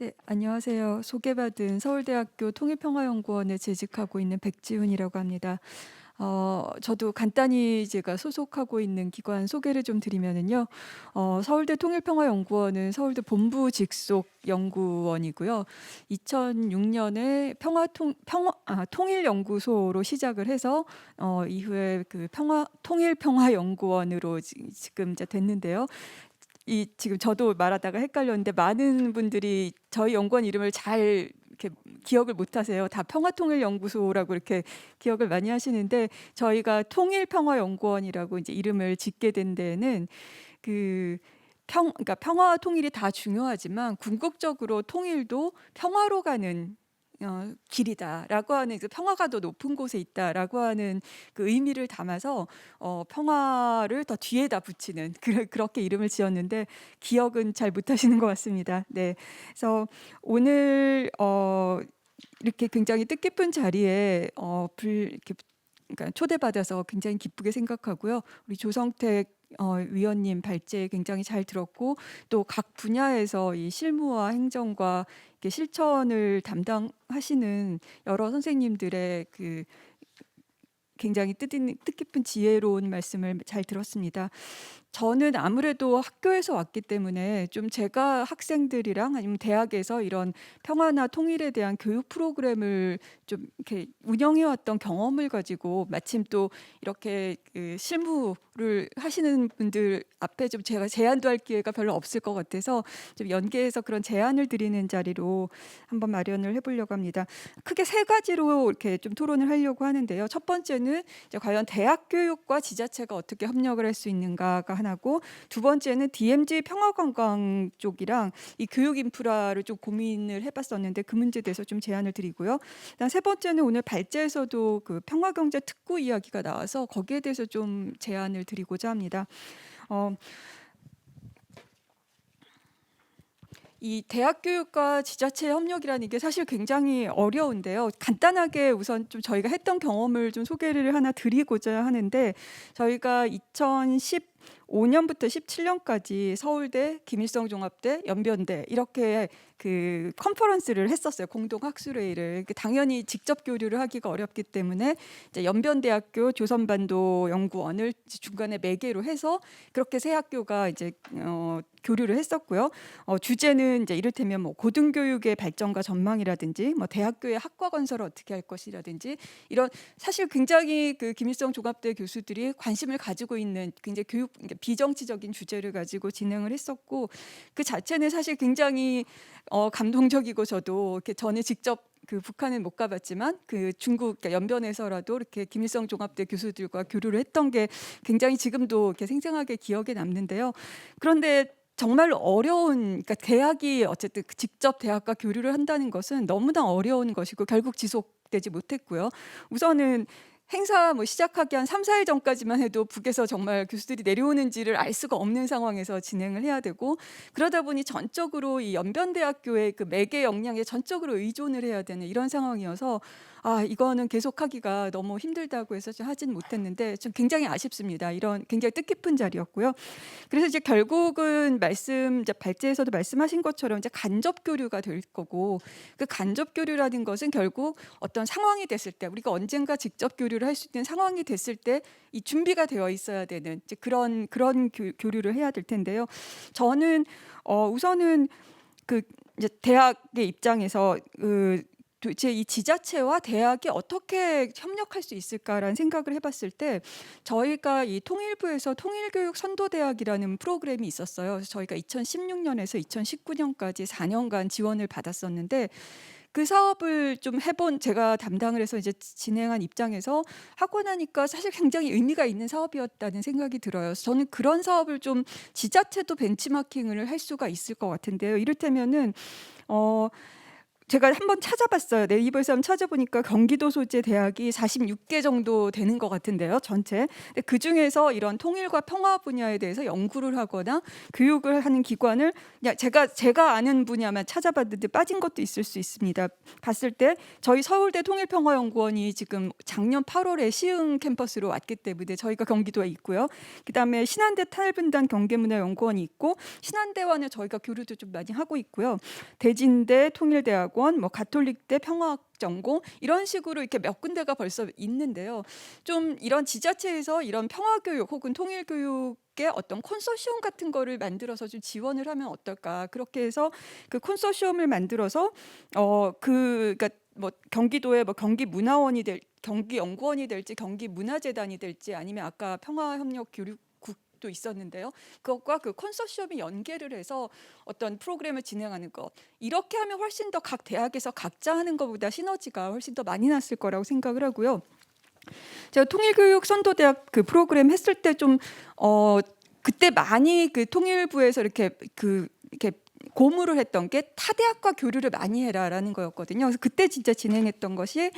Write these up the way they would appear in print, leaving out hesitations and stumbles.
네, 안녕하세요. 소개받은 서울대학교 통일평화연구원에 재직하고 있는 백지훈이라고 합니다. 저도 간단히 제가 소속하고 있는 기관 소개를 좀 드리면은요. 서울대 통일평화연구원은 서울대 본부 직속 연구원이고요. 2006년에 통일연구소로 시작을 해서 이후에 그 통일평화연구원으로 지금 이제 됐는데요. 지금 저도 말하다가 헷갈렸는데 많은 분들이 저희 연구원 이름을 잘 이렇게 기억을 못 하세요. 다 평화통일연구소라고 이렇게 기억을 많이 하시는데, 저희가 통일평화연구원이라고 이제 이름을 짓게 된 데는 그러니까 평화와 통일이 다 중요하지만 궁극적으로 통일도 평화로 가는 길이다라고 하는, 그 평화가 더 높은 곳에 있다라고 하는 그 의미를 담아서 평화를 더 뒤에다 붙이는 그렇게 이름을 지었는데 기억은 잘 못하시는 것 같습니다. 네, 그래서 오늘 이렇게 굉장히 뜻깊은 자리에 이렇게 그러니까 초대받아서 굉장히 기쁘게 생각하고요. 우리 조성택 위원님 발제 굉장히 잘 들었고, 또 각 분야에서 이 실무와 행정과 이렇게 실천을 담당하시는 여러 선생님들의 그 굉장히 뜻깊은 지혜로운 말씀을 잘 들었습니다. 저는 아무래도 학교에서 왔기 때문에 좀 제가 학생들이랑 아니면 대학에서 이런 평화나 통일에 대한 교육 프로그램을 좀 이렇게 운영해 왔던 경험을 가지고, 마침 또 이렇게 그 실무를 하시는 분들 앞에 좀 제가 제안도 할 기회가 별로 없을 것 같아서 좀 연계해서 그런 제안을 드리는 자리로 한번 마련을 해보려고 합니다. 크게 세 가지로 이렇게 좀 토론을 하려고 하는데요. 첫 번째는 이제 과연 대학 교육과 지자체가 어떻게 협력을 할 수 있는가가 하나고, 두 번째는 DMZ 평화관광 쪽이랑 이 교육 인프라를 좀 고민을 해봤었는데 그 문제에 대해서 좀 제안을 드리고요. 그다음 세 번째는 오늘 발제에서도 그 평화경제 특구 이야기가 나와서 거기에 대해서 좀 제안을 드리고자 합니다. 어, 이 대학 교육과 지자체 협력이라는 게 사실 굉장히 어려운데요. 간단하게 우선 좀 저희가 했던 경험을 좀 소개를 하나 드리고자 하는데, 저희가 2015년부터 17년까지 서울대, 김일성 종합대, 연변대 이렇게 그 컨퍼런스를 했었어요. 공동 학술회의를. 당연히 직접 교류를 하기가 어렵기 때문에 이제 연변대학교 조선반도 연구원을 중간에 매개로 해서 그렇게 세 학교가 이제 교류를 했었고요. 주제는 이제 이를테면 뭐 고등교육의 발전과 전망이라든지, 뭐 대학교의 학과 건설을 어떻게 할 것이라든지, 이런 사실 굉장히 그 김일성 종합대 교수들이 관심을 가지고 있는 굉장히 그러니까 비정치적인 주제를 가지고 진행을 했었고, 그 자체는 사실 굉장히 감동적이고, 저도 이렇게 전에 직접 그 북한은 못 가봤지만 그 중국, 그러니까 연변에서라도 이렇게 김일성 종합대 교수들과 교류를 했던 게 굉장히 지금도 이렇게 생생하게 기억에 남는데요. 그런데 정말 어려운, 그러니까 대학이 어쨌든 직접 대학과 교류를 한다는 것은 너무나 어려운 것이고 결국 지속되지 못했고요. 우선은 행사 뭐 시작하기 한 3, 4일 전까지만 해도 북에서 정말 교수들이 내려오는지를 알 수가 없는 상황에서 진행을 해야 되고, 그러다 보니 전적으로 이 연변대학교의 그 매개 역량에 전적으로 의존을 해야 되는 이런 상황이어서, 이거는 계속하기가 너무 힘들다고 해서 좀 하진 못했는데 좀 굉장히 아쉽습니다. 이런 굉장히 뜻깊은 자리였고요. 그래서 이제 결국은 이제 발제에서도 말씀하신 것처럼 이제 간접 교류가 될 거고, 그 간접 교류라는 것은 결국 어떤 상황이 됐을 때, 우리가 언젠가 직접 교류를 할 수 있는 상황이 됐을 때 이 준비가 되어 있어야 되는 이제 그런 교류를 해야 될 텐데요. 저는 우선은 그 이제 대학의 입장에서 도대체 이 지자체와 대학이 어떻게 협력할 수 있을까라는 생각을 해봤을 때, 저희가 이 통일부에서 통일교육 선도대학이라는 프로그램이 있었어요. 그래서 저희가 2016년에서 2019년까지 4년간 지원을 받았었는데, 그 사업을 좀 제가 담당을 해서 이제 진행한 입장에서 하고 나니까 사실 굉장히 의미가 있는 사업이었다는 생각이 들어요. 그래서 저는 그런 사업을 좀 지자체도 벤치마킹을 할 수가 있을 것 같은데요. 이를테면은 어 제가 한번 찾아봤어요. 네이버에서 한번 찾아보니까 경기도 소재 대학이 46개 정도 되는 것 같은데요, 전체. 근데 그중에서 이런 통일과 평화 분야에 대해서 연구를 하거나 교육을 하는 기관을 그냥 제가 아는 분야만 찾아봤는데 빠진 것도 있을 수 있습니다. 봤을 때 저희 서울대 통일평화연구원이 지금 작년 8월에 시흥 캠퍼스로 왔기 때문에 저희가 경기도에 있고요. 그다음에 신한대 탈분단 경제문화연구원이 있고 신한대와는 저희가 교류도 좀 많이 하고 있고요. 대진대 통일대학원, 뭐 가톨릭대 평화학 전공 이런 식으로 이렇게 몇 군데가 벌써 있는데요. 좀 이런 지자체에서 이런 평화교육 혹은 통일교육의 어떤 콘소시엄 같은 거를 만들어서 좀 지원을 하면 어떨까? 그렇게 해서 그 콘소시엄을 만들어서 그러니까 뭐 경기도에 뭐 경기문화원이 경기연구원이 될지 경기문화재단이 될지 아니면 아까 평화협력교육국도 있었는데요. 그것과 그 컨소시엄이 연계를 해서 어떤 프로그램을 진행하는 것 이렇게 하면 훨씬 더 각 대학에서 각자 하는 것보다 시너지가 훨씬 더 많이 났을 거라고 생각을 하고요. 제가 통일교육 선도대학 그 프로그램 했을 때 좀 그때 많이 그 통일부에서 이렇게 고무를 했던 게 타대학과 교류를 많이 해라라는 거였거든요. 그래서 그때 진짜 진행했던 것이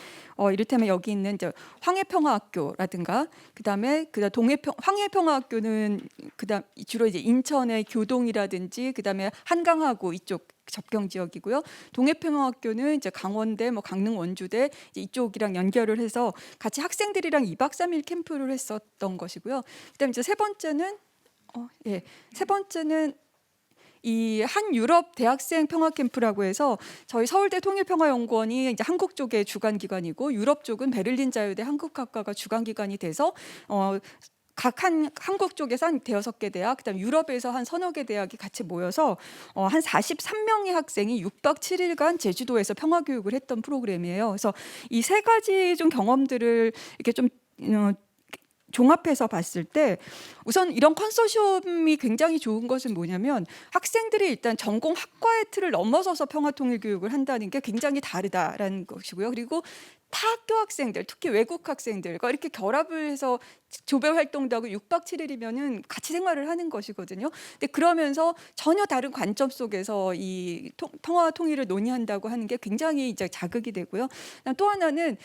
이를테면 여기 있는 이제 황해평화학교라든가 그다음에 황해평화학교는 그다음 주로 이제 인천의 교동이라든지 그다음에 한강하고 이쪽 접경 지역이고요. 동해평화학교는 이제 강원대, 뭐 강릉 원주대 이쪽이랑 연결을 해서 같이 학생들이랑 2박 3일 캠프를 했었던 것이고요. 그다음에 이제 세 번째는 이 한 유럽 대학생 평화 캠프라고 해서 저희 서울대 통일평화연구원이 이제 한국 쪽의 주관 기관이고 유럽 쪽은 베를린 자유대 한국학과가 주관 기관이 돼서 각 한국 쪽에서 한 대여섯 개 대학, 그다음 유럽에서 한 서너 개 대학이 같이 모여서 한 43명의 학생이 6박 7일간 제주도에서 평화 교육을 했던 프로그램이에요. 그래서 이 세 가지 좀 경험들을 이렇게 좀 종합해서 봤을 때 우선 이런 컨소시엄이 굉장히 좋은 것은 뭐냐면 학생들이 일단 전공 학과의 틀을 넘어서서 평화통일교육을 한다는 게 굉장히 다르다라는 것이고요. 그리고 타 학교 학생들, 특히 외국 학생들과 이렇게 결합을 해서 조배 활동도 하고 6박 7일이면은 같이 생활을 하는 것이거든요. 근데 그러면서 전혀 다른 관점 속에서 이 평화 통일을 논의한다고 하는 게 굉장히 이제 자극이 되고요. 또 하나는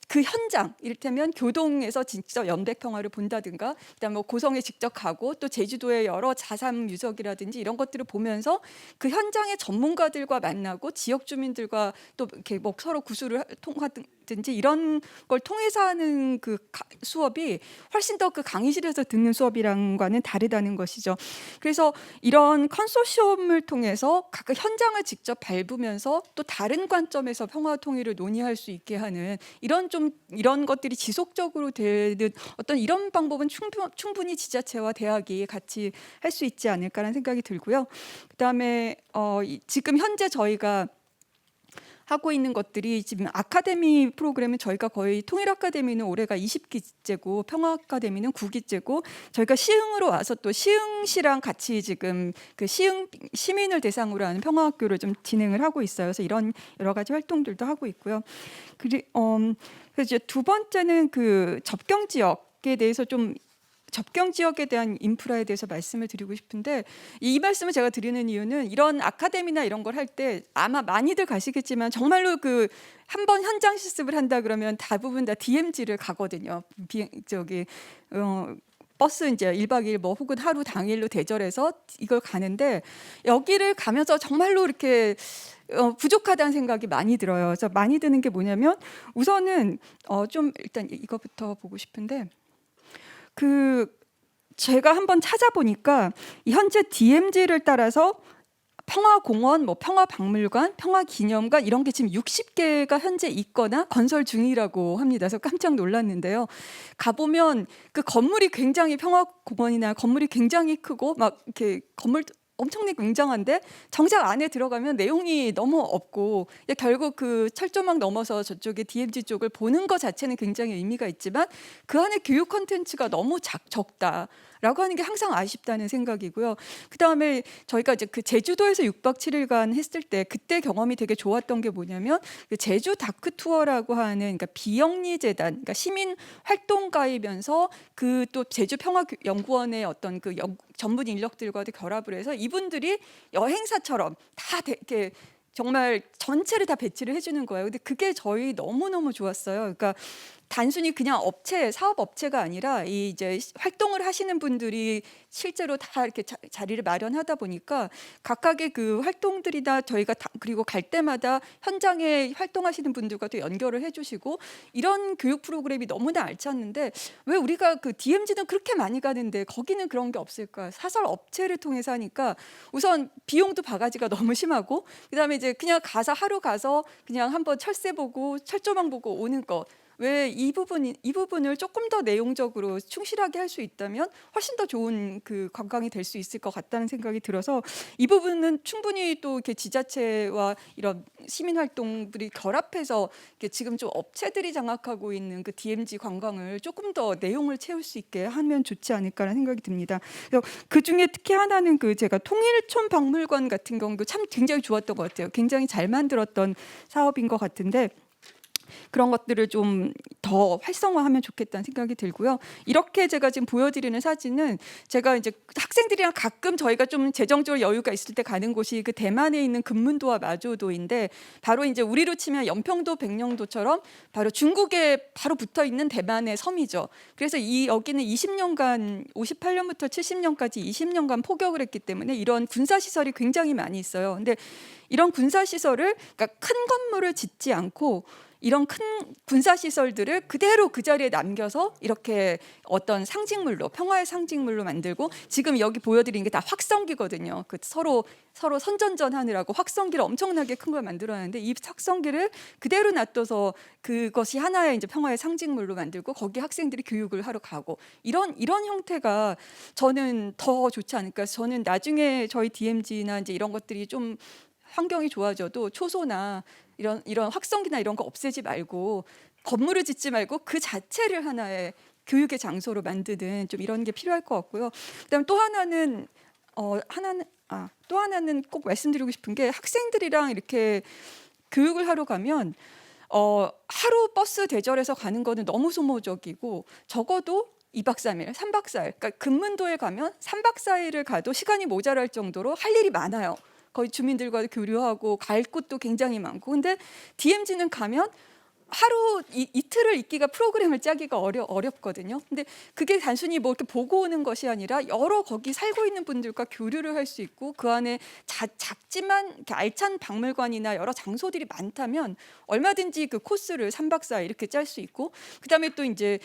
그 현장, 이를테면 교동에서 진짜 연백 평화를 본다든가, 그다음에 뭐 고성에 직접 가고 또 제주도의 여러 자산 유적이라든지 이런 것들을 보면서 그 현장의 전문가들과 만나고 지역 주민들과 또 이렇게 뭐 서로 구술을 통하든지 이런 걸 통해서 하는 그 수업이 훨씬 더 그 강의실에서 듣는 수업이랑과는 다르다는 것이죠. 그래서 이런 컨소시엄을 통해서 각 현장을 직접 밟으면서 또 다른 관점에서 평화 통일을 논의할 수 있게 하는 이런 것들이 지속적으로 되는 어떤 이런 방법은 충분히 지자체와 대학이 같이 할 수 있지 않을까라는 생각이 들고요. 그다음에 지금 현재 저희가 하고 있는 것들이 지금 아카데미 프로그램은 저희가 거의 통일아카데미는 올해가 20기째고 평화아카데미는 9기째고 저희가 시흥으로 와서 또 시흥시랑 같이 지금 그 시흥 시민을 대상으로 하는 평화학교를 좀 진행을 하고 있어요. 그래서 이런 여러 가지 활동들도 하고 있고요. 그래서 이제 두 번째는 그 접경 지역에 대해서 좀 접경 지역에 대한 인프라에 대해서 말씀을 드리고 싶은데 이 말씀을 제가 드리는 이유는 이런 아카데미나 이런 걸 할 때 아마 많이들 가시겠지만 정말로 그 한번 현장 실습을 한다 그러면 대부분 다 DMZ를 가거든요. 버스 이제 1박 2일 뭐 혹은 하루 당일로 대절해서 이걸 가는데 여기를 가면서 정말로 이렇게 부족하다는 생각이 많이 들어요. 그래서 많이 드는 게 뭐냐면 우선은 좀 일단 이거부터 보고 싶은데 제가 한번 찾아보니까 현재 DMZ를 따라서 평화공원, 뭐 평화박물관, 평화기념관 이런 게 지금 60개가 현재 있거나 건설 중이라고 합니다. 그래서 깜짝 놀랐는데요. 가보면 그 건물이 굉장히 평화공원이나 건물이 굉장히 크고 막 이렇게 건물 엄청나게 굉장한데 정작 안에 들어가면 내용이 너무 없고 결국 그 철조망 넘어서 저쪽에 DMZ 쪽을 보는 것 자체는 굉장히 의미가 있지만 그 안에 교육 콘텐츠가 너무 적다. 라고 하는 게 항상 아쉽다는 생각이고요. 그다음에 저희가 이제 그 제주도에서 6박 7일간 했을 때 그때 경험이 되게 좋았던 게 뭐냐면 그 제주 다크 투어라고 하는 그러니까 비영리 재단, 그러니까 시민 활동가이면서 그 또 제주 평화연구원의 어떤 그 전문 인력들과도 결합을 해서 이분들이 여행사처럼 다 이렇게 정말 전체를 다 배치를 해 주는 거예요. 근데 그게 저희 너무너무 좋았어요. 그러니까 단순히 그냥 업체, 사업 업체가 아니라 이 이제 활동을 하시는 분들이 실제로 다 이렇게 자리를 마련하다 보니까 각각의 그 활동들이나 저희가 다 그리고 갈 때마다 현장에 활동하시는 분들과도 연결을 해 주시고 이런 교육 프로그램이 너무나 알찼는데 왜 우리가 그 DMZ는 그렇게 많이 가는데 거기는 그런 게 없을까? 사설 업체를 통해서 하니까 우선 비용도 바가지가 너무 심하고 그다음에 이제 그냥 가서 하루 가서 그냥 한번 철새 보고 철조망 보고 오는 거. 왜 이 부분을 조금 더 내용적으로 충실하게 할 수 있다면 훨씬 더 좋은 그 관광이 될 수 있을 것 같다는 생각이 들어서 이 부분은 충분히 또 이렇게 지자체와 이런 시민 활동들이 결합해서 이렇게 지금 좀 업체들이 장악하고 있는 그 DMZ 관광을 조금 더 내용을 채울 수 있게 하면 좋지 않을까라는 생각이 듭니다. 그래서 그 중에 특히 하나는 그 제가 통일촌 박물관 같은 경우도 참 굉장히 좋았던 것 같아요. 굉장히 잘 만들었던 사업인 것 같은데 그런 것들을 좀 더 활성화하면 좋겠다는 생각이 들고요. 이렇게 제가 지금 보여드리는 사진은 제가 이제 학생들이랑 가끔 저희가 좀 재정적으로 여유가 있을 때 가는 곳이 그 대만에 있는 금문도와 마조도인데 바로 이제 우리로 치면 연평도, 백령도처럼 바로 중국에 바로 붙어 있는 대만의 섬이죠. 그래서 이 여기는 20년간 58년부터 70년까지 20년간 포격을 했기 때문에 이런 군사 시설이 굉장히 많이 있어요. 근데 이런 군사 시설을 그러니까 큰 건물을 짓지 않고 이런 큰 군사 시설들을 그대로 그 자리에 남겨서 이렇게 어떤 상징물로 평화의 상징물로 만들고 지금 여기 보여드리는 게 다 확성기거든요. 그 서로 선전전 하느라고 확성기를 엄청나게 큰 걸 만들어놨는데 이 확성기를 그대로 놔둬서 그것이 하나의 이제 평화의 상징물로 만들고 거기 학생들이 교육을 하러 가고 이런 형태가 저는 더 좋지 않을까. 저는 나중에 저희 DMZ나 이제 이런 것들이 좀 환경이 좋아져도 초소나 이런 확성기나 이런 거 없애지 말고 건물을 짓지 말고 그 자체를 하나의 교육의 장소로 만드는 좀 이런 게 필요할 것 같고요. 그다음 또 하나는 또 하나는 꼭 말씀드리고 싶은 게 학생들이랑 이렇게 교육을 하러 가면 하루 버스 대절해서 가는 거는 너무 소모적이고 적어도 2박 3일, 3박 4일. 그러니까 금문도에 가면 3박 4일을 가도 시간이 모자랄 정도로 할 일이 많아요. 거의 주민들과 교류하고 갈 곳도 굉장히 많고 근데 DMZ는 가면 하루 이틀을 있기가 프로그램을 짜기가 어렵거든요. 근데 그게 단순히 뭐 이렇게 보고 오는 것이 아니라 여러 거기 살고 있는 분들과 교류를 할 수 있고 그 안에 작지만 이렇게 알찬 박물관이나 여러 장소들이 많다면 얼마든지 그 코스를 3박 4일 이렇게 짤 수 있고 그다음에 또 이제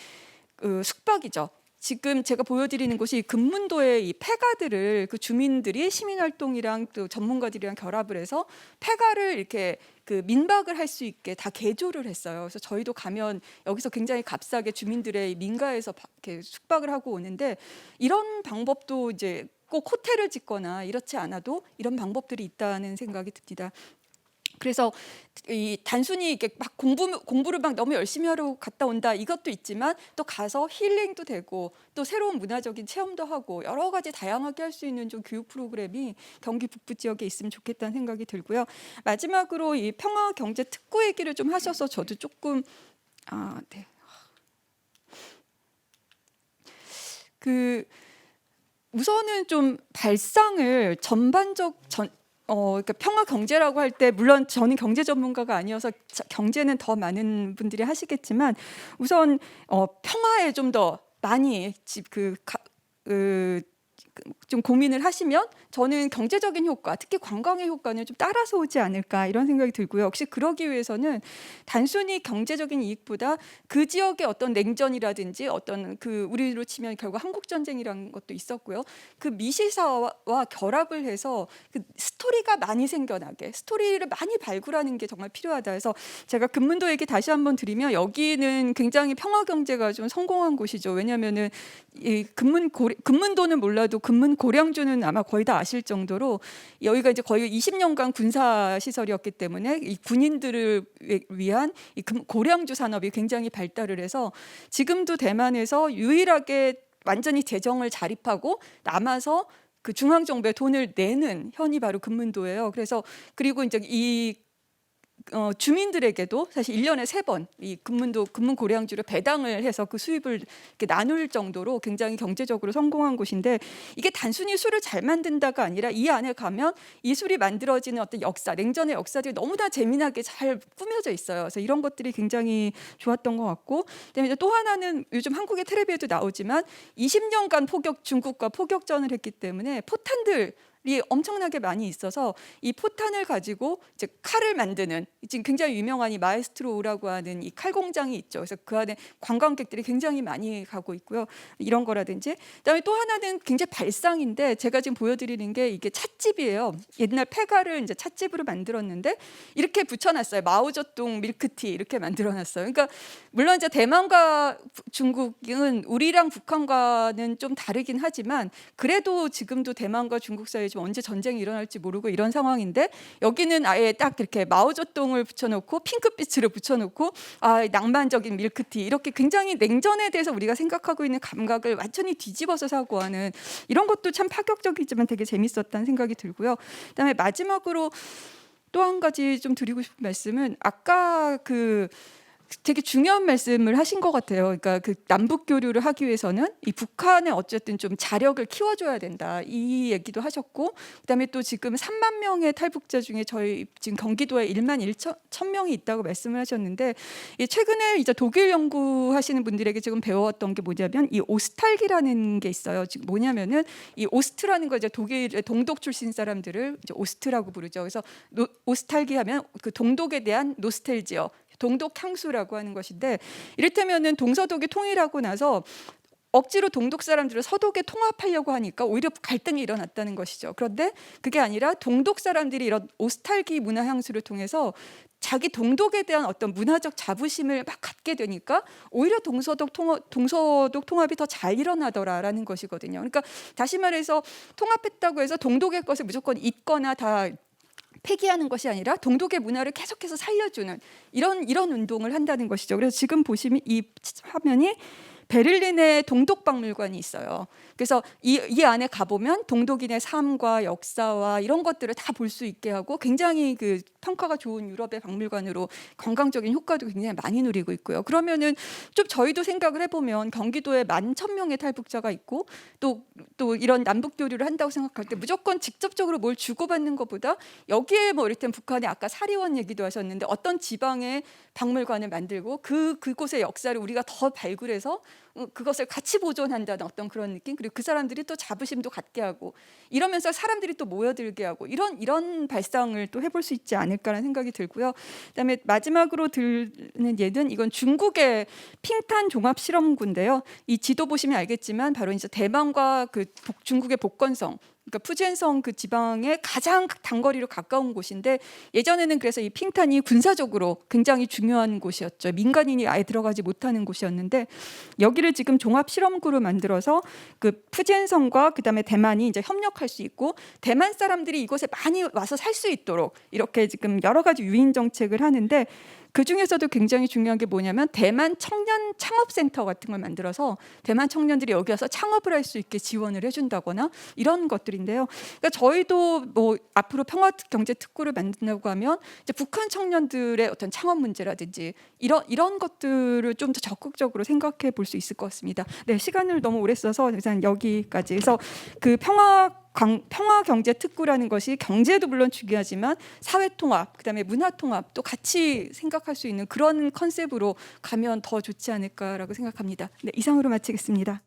숙박이죠. 지금 제가 보여드리는 곳이 금문도의 이 폐가들을 그 주민들이 시민활동이랑 또 전문가들이랑 결합을 해서 폐가를 이렇게 그 민박을 할 수 있게 다 개조를 했어요. 그래서 저희도 가면 여기서 굉장히 값싸게 주민들의 민가에서 이렇게 숙박을 하고 오는데 이런 방법도 이제 꼭 호텔을 짓거나 이렇지 않아도 이런 방법들이 있다는 생각이 듭니다. 그래서 이 단순히 이게 막 공부를 막 너무 열심히 하러 갔다 온다 이것도 있지만 또 가서 힐링도 되고 또 새로운 문화적인 체험도 하고 여러 가지 다양하게 할 수 있는 좀 교육 프로그램이 경기 북부 지역에 있으면 좋겠다는 생각이 들고요. 마지막으로 이 평화 경제 특구 얘기를 좀 하셔서 저도 조금 네. 그 우선은 좀 발상을 그러니까 평화 경제라고 할 때 물론 저는 경제 전문가가 아니어서 경제는 더 많은 분들이 하시겠지만 우선 평화에 좀 더 많이 좀 고민을 하시면 저는 경제적인 효과, 특히 관광의 효과는 좀 따라서 오지 않을까 이런 생각이 들고요. 역시 그러기 위해서는 단순히 경제적인 이익보다 그 지역의 어떤 냉전이라든지 어떤 그 우리로 치면 결국 한국 전쟁이라는 것도 있었고요. 그 미시사와 결합을 해서 그 스토리가 많이 생겨나게 스토리를 많이 발굴하는 게 정말 필요하다 해서 제가 금문도 얘기 다시 한번 드리면 여기는 굉장히 평화 경제가 좀 성공한 곳이죠. 왜냐하면은 이 금문도는 몰라도 금문 고량주는 아마 거의 다 아실 정도로 여기가 이제 거의 20년간 군사 시설이었기 때문에 이 군인들을 위한 이 고량주 산업이 굉장히 발달을 해서 지금도 대만에서 유일하게 완전히 재정을 자립하고 남아서 그 중앙 정부에 돈을 내는 현이 바로 금문도예요. 그래서 그리고 이제 주민들에게도 사실 1년에 3번 이 금문 고량주를 배당을 해서 그 수입을 이렇게 나눌 정도로 굉장히 경제적으로 성공한 곳인데, 이게 단순히 술을 잘 만든다가 아니라 이 안에 가면 이 술이 만들어지는 어떤 역사, 냉전의 역사들이 너무나 재미나게 잘 꾸며져 있어요. 그래서 이런 것들이 굉장히 좋았던 것 같고, 그다음에 또 하나는 요즘 한국의 텔레비에도 나오지만 20년간 중국과 포격전을 했기 때문에 포탄들이 엄청나게 많이 있어서 이 포탄을 가지고 이제 칼을 만드는, 지금 굉장히 유명한 이 마에스트로라고 하는 이 칼 공장이 있죠. 그래서 그 안에 관광객들이 굉장히 많이 가고 있고요. 이런 거라든지, 그다음에 또 하나는 굉장히 발상인데 제가 지금 보여드리는 게 이게 찻집이에요. 옛날 폐가를 이제 찻집으로 만들었는데 이렇게 붙여놨어요. 마오쩌둥 밀크티 이렇게 만들어놨어요. 그러니까 물론 이제 대만과 중국은 우리랑 북한과는 좀 다르긴 하지만 그래도 지금도 대만과 중국 사이에 좀 언제 전쟁이 일어날지 모르고 이런 상황인데, 여기는 아예 딱 이렇게 마오쩌둥을 붙여놓고 핑크빛으로 붙여놓고 낭만적인 밀크티, 이렇게 굉장히 냉전에 대해서 우리가 생각하고 있는 감각을 완전히 뒤집어서 사고하는 이런 것도 참 파격적이지만 되게 재밌었다는 생각이 들고요. 그다음에 마지막으로 또 한 가지 좀 드리고 싶은 말씀은, 아까 되게 중요한 말씀을 하신 것 같아요. 그러니까 그 남북 교류를 하기 위해서는 이 북한에 어쨌든 좀 자력을 키워줘야 된다, 이 얘기도 하셨고, 그다음에 또 지금 3만 명의 탈북자 중에 저희 지금 경기도에 1만 1천 명이 있다고 말씀을 하셨는데, 최근에 이제 독일 연구하시는 분들에게 지금 배워왔던 게 뭐냐면 이 오스탈기라는 게 있어요. 지금 뭐냐면은 이 오스트라는 거, 이제 독일의 동독 출신 사람들을 이제 오스트라고 부르죠. 그래서 오스탈기 하면 그 동독에 대한 노스텔지어, 동독 향수라고 하는 것인데, 이를테면은 동서독이 통일하고 나서 억지로 동독 사람들을 서독에 통합하려고 하니까 오히려 갈등이 일어났다는 것이죠. 그런데 그게 아니라 동독 사람들이 이런 오스탈기 문화 향수를 통해서 자기 동독에 대한 어떤 문화적 자부심을 막 갖게 되니까 오히려 동서독 통합이 더 잘 일어나더라라는 것이거든요. 그러니까 다시 말해서 통합했다고 해서 동독의 것을 무조건 잊거나 다 폐기하는 것이 아니라 동독의 문화를 계속해서 살려주는 이런 운동을 한다는 것이죠. 그래서 지금 보시면 이 화면이 베를린의 동독박물관이 있어요. 그래서 이 안에 가보면 동독인의 삶과 역사와 이런 것들을 다 볼 수 있게 하고, 굉장히 그 평가가 좋은 유럽의 박물관으로 관광적인 효과도 굉장히 많이 누리고 있고요. 그러면은 좀 저희도 생각을 해보면 경기도에 11,000명의 탈북자가 있고 또 이런 남북 교류를 한다고 생각할 때 무조건 직접적으로 뭘 주고받는 것보다 여기에 뭐 이를테면 북한의 아까 사리원 얘기도 하셨는데 어떤 지방에 박물관을 만들고 그곳의 역사를 우리가 더 발굴해서 그것을 같이 보존한다는 어떤 그런 느낌, 그리고 그 사람들이 또 자부심도 갖게 하고 이러면서 사람들이 또 모여들게 하고 이런 발상을 또 해볼 수 있지 않을까라는 생각이 들고요. 그다음에 마지막으로 드는 예는 이건 중국의 핑탄 종합 실험구인데요. 이 지도 보시면 알겠지만 바로 이제 대만과 그 중국의 복건성, 그러니까 푸젠성 그 지방의 가장 단거리로 가까운 곳인데, 예전에는 그래서 이 핑탄이 군사적으로 굉장히 중요한 곳이었죠. 민간인이 아예 들어가지 못하는 곳이었는데, 여기를 지금 종합 실험구로 만들어서 그 푸젠성과 그다음에 대만이 이제 협력할 수 있고, 대만 사람들이 이곳에 많이 와서 살 수 있도록 이렇게 지금 여러 가지 유인 정책을 하는데, 그 중에서도 굉장히 중요한 게 뭐냐면 대만 청년 창업센터 같은 걸 만들어서 대만 청년들이 여기 와서 창업을 할 수 있게 지원을 해준다거나 이런 것들인데요. 그러니까 저희도 뭐 앞으로 평화경제특구를 만든다고 하면 이제 북한 청년들의 어떤 창업 문제라든지 이런 것들을 좀 더 적극적으로 생각해 볼 수 있을 것 같습니다. 네, 시간을 너무 오래 써서 일단 여기까지 해서 그 평화경제특구라는 것이 경제도 물론 중요하지만 사회통합, 그다음에 문화통합도 같이 생각할 수 있는 그런 컨셉으로 가면 더 좋지 않을까라고 생각합니다. 네, 이상으로 마치겠습니다.